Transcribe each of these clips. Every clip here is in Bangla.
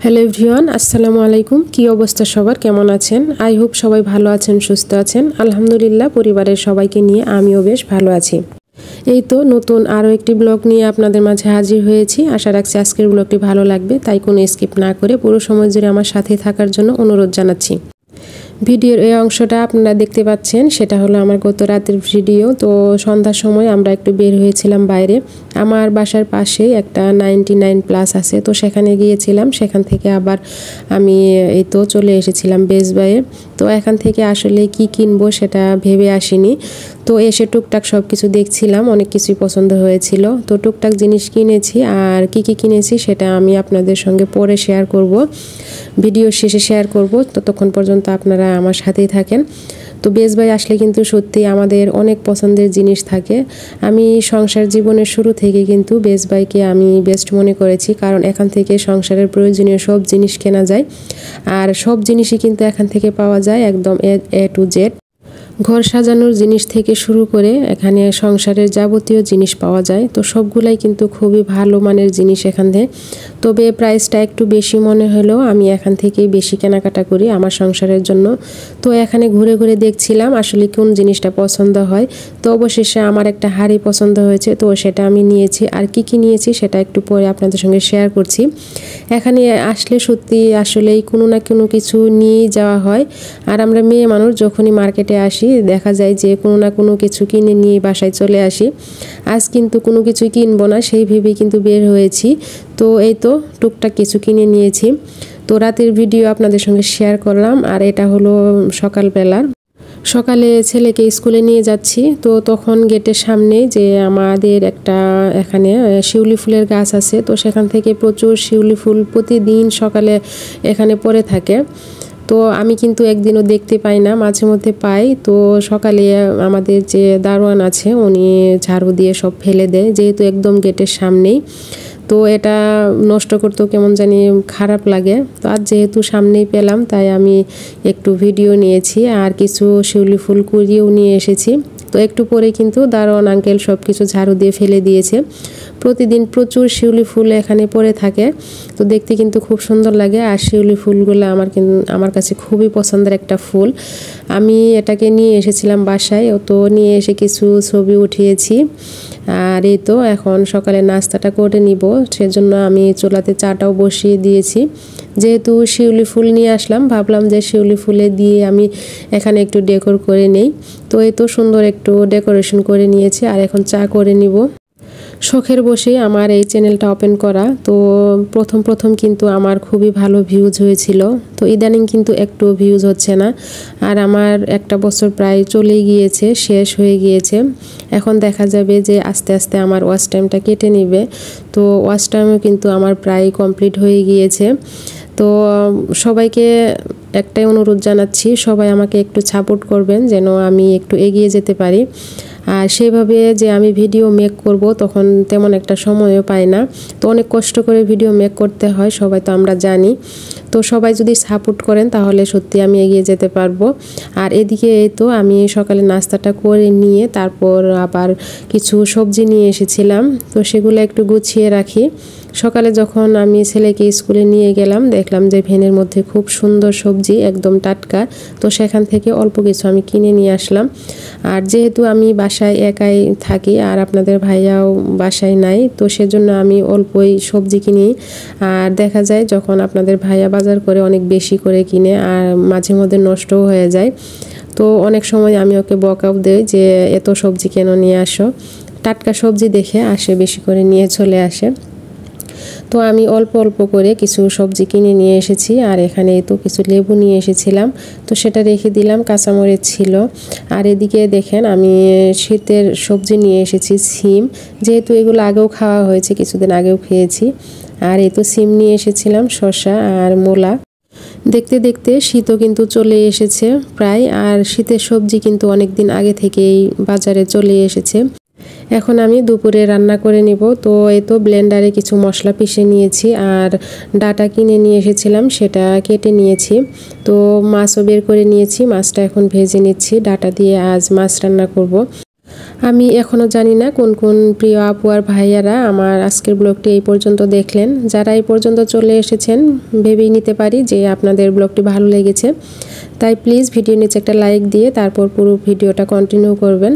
হ্যালো এভরিওয়ান, আসসালামু আলাইকুম। কি অবস্থা সবার, কেমন আছেন? আই হোপ সবাই ভালো আছেন, সুস্থ আছেন। আলহামদুলিল্লাহ, পরিবারের সবাইকে নিয়ে আমিও বেশ ভালো আছি। এই তো নতুন আরও একটি ব্লগ নিয়ে আপনাদের মাঝে হাজির হয়েছি। আশা রাখছি আজকের ব্লগটি ভালো লাগবে, তাই কোনো স্কিপ না করে পুরো সময় জুড়ে আমার সাথে থাকার জন্য অনুরোধ জানাচ্ছি। ভিডিওর এই অংশটা আপনারা দেখতে পাচ্ছেন, সেটা হলো আমার গত রাতের ভিডিও। তো সন্ধ্যার সময় আমরা একটু বের হয়েছিলাম বাইরে। আমার বাসার পাশেই একটা 99+ আছে, তো সেখানে গিয়েছিলাম। সেখান থেকে আবার আমি এই তো চলে এসেছিলাম বেস্ট বাইয়ে। তো এখান থেকে আসলে কি কিনবো সেটা ভেবে আসিনি। তো এসে টুকটাক সব কিছু দেখছিলাম, অনেক কিছুই পছন্দ হয়েছিল। তো টুকটাক জিনিস কিনেছি, আর কি কি কিনেছি সেটা আমি আপনাদের সঙ্গে পরে শেয়ার করব, ভিডিও শেষে শেয়ার করব। ততক্ষণ পর্যন্ত আপনারা আমার সাথেই থাকেন। তো বেস্ট বাই আসলে কিন্তু সত্যি আমাদের অনেক পছন্দের জিনিস থাকে। আমি সংসার জীবনের শুরু থেকে কিন্তু বেস্ট বাইকে আমি বেস্ট মনে করেছি, কারণ এখান থেকে সংসারের প্রয়োজনীয় সব জিনিস কেনা যায়, আর সব জিনিসই কিন্তু এখান থেকে পাওয়া যায়, একদম এ টু জেড। ঘর সাজানোর জিনিস থেকে শুরু করে এখানে সংসারের যাবতীয় জিনিস পাওয়া যায়। তো সবগুলাই কিন্তু খুবই ভালো মানের জিনিস এখান থেকে। তবে প্রাইসটা একটু বেশি মনে হলেও আমি এখান থেকেই বেশি কেনাকাটা করি আমার সংসারের জন্য। তো এখানে ঘুরে ঘুরে দেখছিলাম আসলে কোন জিনিসটা পছন্দ হয়। তো অবশেষে আমার একটা হাঁড়ি পছন্দ হয়েছে, তো সেটা আমি নিয়েছি। আর কি কি নিয়েছি সেটা একটু পরে আপনাদের সঙ্গে শেয়ার করছি। এখানে আসলে সত্যি আসলেই কোনো না কোনো কিছু নিয়েই যাওয়া হয়। আর আমরা মেয়ে মানুষ যখনই মার্কেটে আসি দেখা যায় যে কোনো না কোনো কিছু কিনে নিয়ে বাসায় চলে আসি। আজ কিন্তু কোনো কিছুই কিনবো না সেই ভেবেই কিন্তু বের হয়েছি। তো এই তো টুকটাক কিছু কিনে নিয়েছি। তো রাতের ভিডিও আপনাদের সঙ্গে শেয়ার করলাম। আর এটা হলো সকালবেলার। সকালে ছেলেকে স্কুলে নিয়ে যাচ্ছি, তো তখন গেটের সামনে যে আমাদের একটা এখানে শিউলি ফুলের গাছ আছে, তো সেখান থেকে প্রচুর শিউলি ফুল প্রতিদিন সকালে এখানে পড়ে থাকে। তো আমি কিন্তু একদিনও দেখতে পাই না, মাঝে মধ্যে পাই। তো সকালে আমাদের যে দারোয়ান আছে উনি ঝাড়ু দিয়ে সব ফেলে দেয়, যেহেতু একদম গেটের সামনেই। তো এটা নষ্ট করতেও কেমন জানি খারাপ লাগে। তো আজ যেহেতু সামনেই পেলাম তাই আমি একটু ভিডিও নিয়েছি, আর কিছু শিউলি ফুল কুড়িয়েও নিয়ে এসেছি। তো একটু পরে কিন্তু দারোয়ান আঙ্কেল সব কিছু ঝাড়ু দিয়ে ফেলে দিয়েছে। প্রতিদিন প্রচুর শিউলি ফুল এখানে পড়ে থাকে, তো দেখতে কিন্তু খুব সুন্দর লাগে। আর শিউলি ফুলগুলো আমার কাছে খুবই পছন্দের একটা ফুল। আমি এটাকে নিয়ে এসেছিলাম বাসায়, তো নিয়ে এসে কিছু ছবি উঠিয়েছি। আর এই তো এখন সকালে নাস্তাটা করে নিব, সেজন্য আমি চুলাতে চাটাও বসিয়ে দিয়েছি। যেহেতু শিউলি ফুল নিয়ে আসলাম, ভাবলাম যে শিউলি ফুলে দিয়ে আমি এখানে একটু ডেকোর করে নেই। তো এই তো সুন্দর একটু ডেকোরেশন করে নিয়েছি, আর এখন চা করে নিব। শখের বসে আমার এই চ্যানেলটা ওপেন করা। তো প্রথম কিন্তু আমার খুবই ভালো ভিউজ হয়েছিল, তো ইদানিং কিন্তু একটু ভিউজ হচ্ছে না। আর আমার একটা বছর প্রায় চলেই গিয়েছে, শেষ হয়ে গিয়েছে। এখন দেখা যাবে যে আস্তে আস্তে আমার ওয়াচ টাইমটা কেটে নেবে। তো ওয়াচ টাইমও কিন্তু আমার প্রায় কমপ্লিট হয়ে গিয়েছে। তো সবাইকে একটাই অনুরোধ জানাচ্ছি, সবাই আমাকে একটু সাপোর্ট করবেন যেন আমি একটু এগিয়ে যেতে পারি। আর সেভাবে যে আমি ভিডিও মেক করব তখন তেমন একটা সময়ও পাই না, তো অনেক কষ্ট করে ভিডিও মেক করতে হয়, সবাই তো আমরা জানি। তো সবাই যদি সাপোর্ট করেন তাহলে সত্যি আমি এগিয়ে যেতে পারবো। আর এদিকে এই তো আমি সকালে নাস্তাটা করে নিয়ে তারপর আবার কিছু সবজি নিয়ে এসেছিলাম, তো সেগুলো একটু গুছিয়ে রাখি। সকালে যখন আমি ছেলেকে স্কুলে নিয়ে গেলাম দেখলাম যে ভ্যানের মধ্যে খুব সুন্দর সবজি একদম টাটকা, তো সেখান থেকে অল্প কিছু আমি কিনে নিয়ে আসলাম। আর যেহেতু আমি বাসায় একাই থাকি আর আপনাদের ভাইয়াও বাসায় নাই, তো সেজন্য আমি অল্পই সবজি কিনি। আর দেখা যায় যখন আপনাদের ভাইয়া বাজার করে অনেক বেশি করে কিনে, আর মাঝে মধ্যে নষ্টও হয়ে যায়। তো অনেক সময় আমি ওকে বকাও দেই যে এত সবজি কেন নিয়ে আসো, টাটকা সবজি দেখে আসে বেশি করে নিয়ে চলে আসে। তো আমি অল্প অল্প করে কিছু সবজি কিনে নিয়ে এসেছি। আর এখানে তো কিছু লেবু নিয়ে এসেছিলাম, তো সেটা রেখে দিলাম, কাঁচামরিচ ছিল। আর এদিকে দেখেন আমি শীতের সবজি নিয়ে এসেছি, সিম, যেহেতু এগুলো আগেও খাওয়া হয়েছে, কিছুদিন আগেও খেয়েছি। আর এই তো সিম নিয়ে এসেছিলাম, শসা আর মূলা। দেখতে দেখতে শীতও কিন্তু চলে এসেছে প্রায়, আর শীতের সবজি কিন্তু অনেক দিন আগে থেকেই বাজারে চলে এসেছে। এখন আমি দুপুরে রান্না করে নিব। তো এই তো ব্লেন্ডারে কিছু মশলা পিষে নিয়েছি, আর ডাটা কিনে নিয়ে এসেছিলাম সেটা কেটে নিয়েছি। তো মাছও বের করে নিয়েছি, মাছটা এখন ভেজে নিচ্ছি, ডাটা দিয়ে আজ মাছ রান্না করব। আমি এখনও জানি না কোন কোন প্রিয় আপু আর ভাইয়ারা আমার আজকের ব্লগটি এই পর্যন্ত দেখলেন। যারা এই পর্যন্ত চলে এসেছেন ভেবেই নিতে পারি যে আপনাদের ব্লগটি ভালো লেগেছে। তাই প্লিজ ভিডিও নিচে একটা লাইক দিয়ে তারপর পুরো ভিডিওটা কন্টিনিউ করবেন।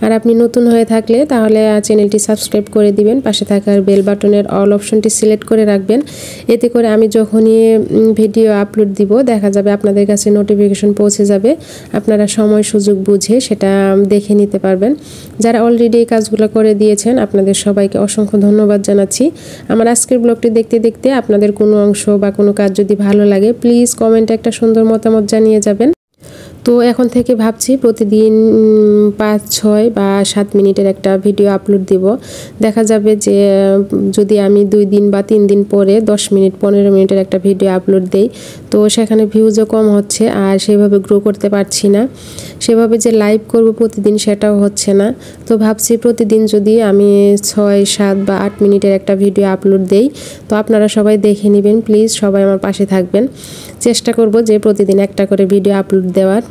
আর আপনি নতুন হয়ে থাকলে তাহলে চ্যানেলটি সাবস্ক্রাইব করে দিবেন, পাশে থাকার বেল বাটনের অল অপশনটি সিলেক্ট করে রাখবেন। এতে করে আমি যখনই ভিডিও আপলোড দিব দেখা যাবে আপনাদের কাছে নোটিফিকেশন পৌঁছে যাবে, আপনারা সময় সুযোগ বুঝে সেটা দেখে নিতে পারবেন। যারা অলরেডি এই কাজগুলো করে দিয়েছেন আপনাদের সবাইকে অসংখ্য ধন্যবাদ জানাচ্ছি। আমার আজকের ব্লগটি দেখতে দেখতে আপনাদের কোনো অংশ বা কোনো কাজ যদি ভালো লাগে প্লিজ কমেন্টে একটা সুন্দর মতামত জানিয়ে যাবেন। তো এখন থেকে ভাবছি প্রতিদিন 5, 6 বা 7 মিনিটের একটা ভিডিও আপলোড দিব। দেখা যাবে যে যদি আমি 2 দিন বা 3 দিন পরে 10 মিনিট 15 মিনিটের একটা ভিডিও আপলোড দেই তো সেখানে ভিউজও কম হচ্ছে আর সেভাবে গ্রো করতে পারছি না। সেভাবে যে লাইভ করব প্রতিদিন সেটাও হচ্ছে না। তো ভাবছি প্রতিদিন যদি আমি 6, 7 বা 8 মিনিটের একটা ভিডিও আপলোড দেই তো আপনারা সবাই দেখে নেবেন, প্লিজ সবাই আমার পাশে থাকবেন। চেষ্টা করব যে প্রতিদিন একটা করে ভিডিও আপলোড দেওয়ার।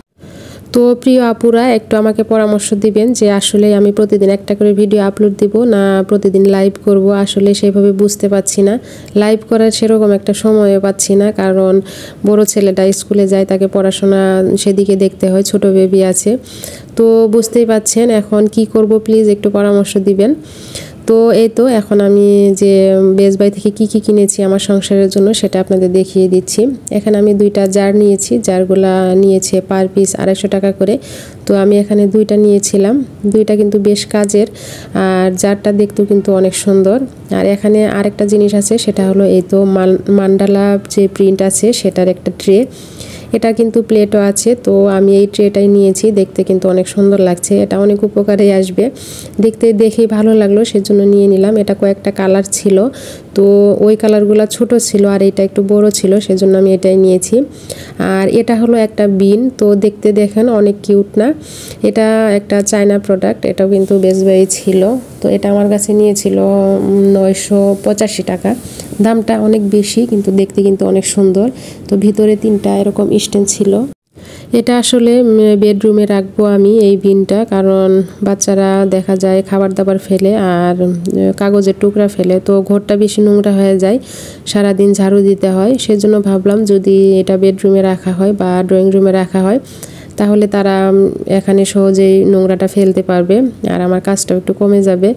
তো প্রিয় আপুরা একটু আমাকে পরামর্শ দিবেন যে আসলে আমি প্রতিদিন একটা করে ভিডিও আপলোড দিব না প্রতিদিন লাইভ করব। আসলে সেভাবে বুঝতে পারছি না, লাইভ করার সেরকম একটা সময়ও পাচ্ছি না, কারণ বড় ছেলেটা স্কুলে যায়, তাকে পড়াশোনা সেদিকে দেখতে হয়, ছোট বেবি আছে। তো বুঝতেই পাচ্ছেন এখন কি করব, প্লিজ একটু পরামর্শ দিবেন। তো এই তো এখন আমি যে বেস্ট বাই থেকে কি কিনেছি আমার সংসারের জন্য সেটা আপনাদের দেখিয়ে দিচ্ছি। এখানে আমি 2টা জার নিয়েছি, জারগুলা নিয়েছে পার পিস 250 টাকা করে। তো আমি এখানে 2টা নিয়েছিলাম, 2টা কিন্তু বেশ কাজের আর জারটা দেখতেও কিন্তু অনেক সুন্দর। আর এখানে আরেকটা জিনিস আছে সেটা হলো এই তো মান্ডালা যে প্রিন্ট আছে সেটার একটা ট্রে, এটা কিন্তু প্লেটও আছে। তো আমি এই ট্রেটাই নিয়েছি, দেখতে কিন্তু অনেক সুন্দর লাগছে, এটা অনেক উপকারে আসবে। দেখেই ভালো লাগলো সেজন্য নিয়ে নিলাম। এটা কয়েকটা কালার ছিল, তো ওই কালারগুলো ছোট ছিল আর এটা একটু বড় ছিল সেজন্য আমি এটাই নিয়েছি। আর এটা হলো একটা বিন, তো দেখতে দেখেন অনেক কিউট না? এটা একটা চায়না প্রোডাক্ট, এটাও কিন্তু বেস্ট বাই ছিল। তো এটা আমার কাছে নিয়েছিল 985 টাকা, দামটা অনেক বেশি কিন্তু দেখতে কিন্তু অনেক সুন্দর। তো ভিতরে 3টা এরকম স্ট্যান্ড ছিল। এটা আসলে বেডরুমে রাখবো আমি এই বিনটা, কারণ বাচ্চারা দেখা যায় খাবার দাবার ফেলে আর কাগজের টুকরা ফেলে, তো ঘরটা বেশি নোংরা হয়ে যায়, সারাদিন ঝাড়ু দিতে হয়। সেজন্য ভাবলাম যদি এটা বেডরুমে রাখা হয় বা ড্রয়িং রুমে রাখা হয় তাহলে তারা এখানে সহজেই নোংরাটা ফেলতে পারবে আর আমার কাজটাও একটু কমে যাবে।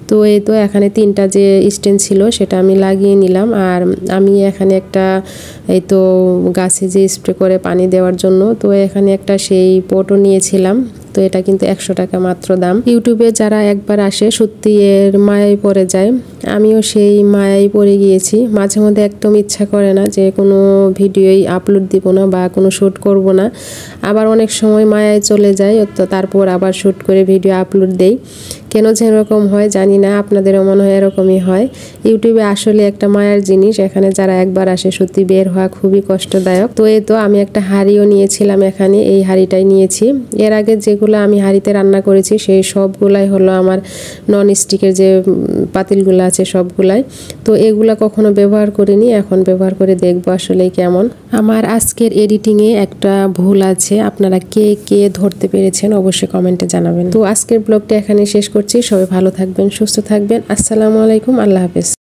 তো এই তো এখানে 3টা যে স্ট্যান্ড ছিল সেটা আমি লাগিয়ে নিলাম। আর আমি এখানে একটা এই তো গাছে যে স্প্রে করে পানি দেওয়ার জন্য, তো এখানে একটা সেই পটও নিয়েছিলাম। তো এটা কিন্তু 100 টাকা মাত্র দাম। ইউটিউবে যারা একবার আসে সত্যি এর মায়ায় পড়ে যায়, আমিও সেই মায়ায় পড়ে গিয়েছি। মাঝে মধ্যে একদম ইচ্ছা করে না যে কোনো ভিডিওই আপলোড দিব না বা কোনো শ্যুট করব না, আবার অনেক সময় মায়ায় চলে যায় তো তারপর আবার শ্যুট করে ভিডিও আপলোড দেই। কেন যে এরকম হয় জানি না, আপনাদেরও মনে হয় এরকমই হয়। ইউটিউবে আসলে একটা মায়ার জিনিস, এখানে যারা একবার আসে সত্যি বের হওয়া খুবই কষ্টদায়ক। তো এই তো আমি একটা হাঁড়িও নিয়েছিলাম, এখানে এই হাঁড়িটাই নিয়েছি। এর আগে যেগুলো আমি হাঁড়িতে রান্না করেছি সেই সবগুলাই হলো আমার নন স্টিকের যে পাতিলগুলো আছে সবগুলাই। তো এগুলা কখনো ব্যবহার করিনি, এখন ব্যবহার করে দেখবো আসলে কেমন। আমার আজকের এডিটিংয়ে একটা ভুল আছে, আপনারা কে কে ধরতে পেরেছেন অবশ্যই কমেন্টে জানাবেন। তো আজকের ব্লগটা এখানে শেষ করছি, সবাই ভালো থাকবেন, সুস্থ থাকবেন। আসসালামু আলাইকুম, আল্লাহ হাফেজ।